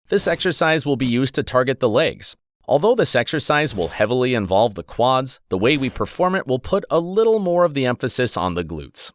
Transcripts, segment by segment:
This exercise will be used to target the legs. Although this exercise will heavily involve the quads, the way we perform it will put a little more of the emphasis on the glutes.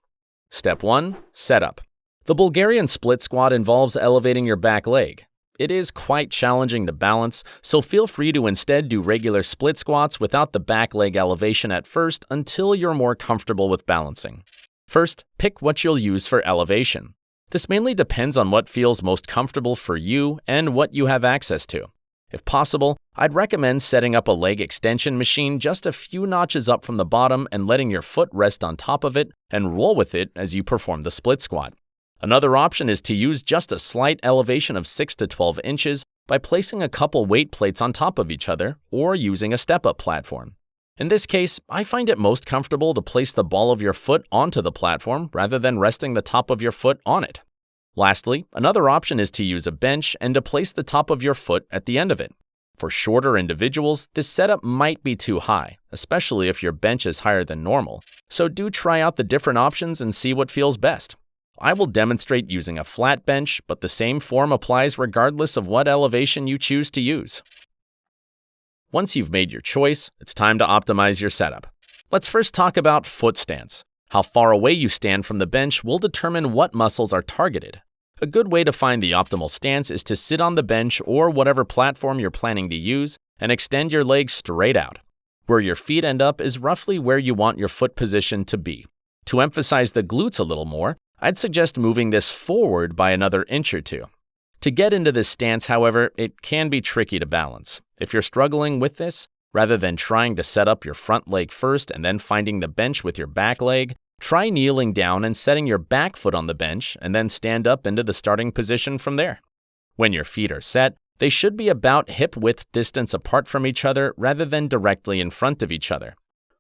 Step 1. Setup. The Bulgarian split squat involves elevating your back leg. It is quite challenging to balance, so feel free to instead do regular split squats without the back leg elevation at first until you're more comfortable with balancing. First, pick what you'll use for elevation. This mainly depends on what feels most comfortable for you and what you have access to. If possible, I'd recommend setting up a leg extension machine just a few notches up from the bottom and letting your foot rest on top of it and roll with it as you perform the split squat. Another option is to use just a slight elevation of 6 to 12 inches by placing a couple weight plates on top of each other or using a step-up platform. In this case, I find it most comfortable to place the ball of your foot onto the platform rather than resting the top of your foot on it. Lastly, another option is to use a bench and to place the top of your foot at the end of it. For shorter individuals, this setup might be too high, especially if your bench is higher than normal, so do try out the different options and see what feels best. I will demonstrate using a flat bench, but the same form applies regardless of what elevation you choose to use. Once you've made your choice, it's time to optimize your setup. Let's first talk about foot stance. How far away you stand from the bench will determine what muscles are targeted. A good way to find the optimal stance is to sit on the bench or whatever platform you're planning to use and extend your legs straight out. Where your feet end up is roughly where you want your foot position to be. To emphasize the glutes a little more, I'd suggest moving this forward by another inch or two. To get into this stance, however, it can be tricky to balance. If you're struggling with this, rather than trying to set up your front leg first and then finding the bench with your back leg, try kneeling down and setting your back foot on the bench and then stand up into the starting position from there. When your feet are set, they should be about hip-width distance apart from each other rather than directly in front of each other.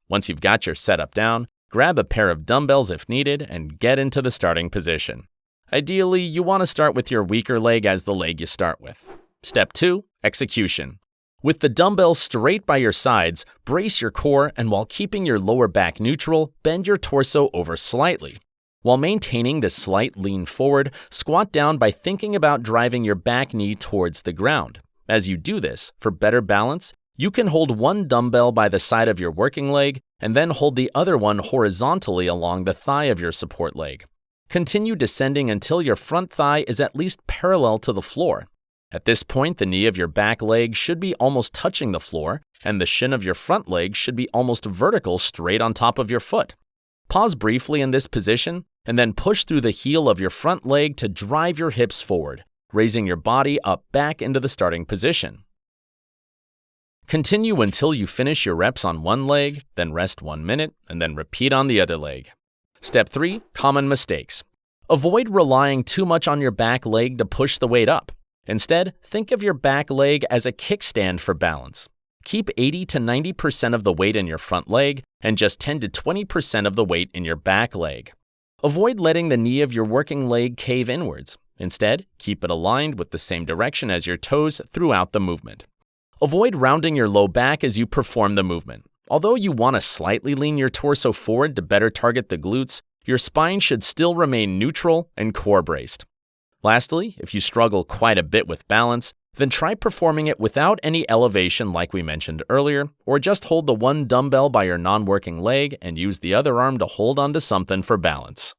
Once you've got your setup down, grab a pair of dumbbells if needed and get into the starting position. Ideally, you want to start with your weaker leg as the leg you start with. Step 2. Execution. With the dumbbells straight by your sides, brace your core and while keeping your lower back neutral, bend your torso over slightly. While maintaining this slight lean forward, squat down by thinking about driving your back knee towards the ground. As you do this, for better balance, you can hold one dumbbell by the side of your working leg and then hold the other one horizontally along the thigh of your support leg. Continue descending until your front thigh is at least parallel to the floor. At this point, the knee of your back leg should be almost touching the floor, and the shin of your front leg should be almost vertical straight on top of your foot. Pause briefly in this position, and then push through the heel of your front leg to drive your hips forward, raising your body up back into the starting position. Continue until you finish your reps on one leg, then rest 1 minute, and then repeat on the other leg. Step 3. Common mistakes. Avoid relying too much on your back leg to push the weight up. Instead, think of your back leg as a kickstand for balance. Keep 80 to 90% of the weight in your front leg and just 10 to 20% of the weight in your back leg. Avoid letting the knee of your working leg cave inwards. Instead, keep it aligned with the same direction as your toes throughout the movement. Avoid rounding your low back as you perform the movement. Although you want to slightly lean your torso forward to better target the glutes, your spine should still remain neutral and core braced. Lastly, if you struggle quite a bit with balance, then try performing it without any elevation like we mentioned earlier, or just hold the one dumbbell by your non-working leg and use the other arm to hold onto something for balance.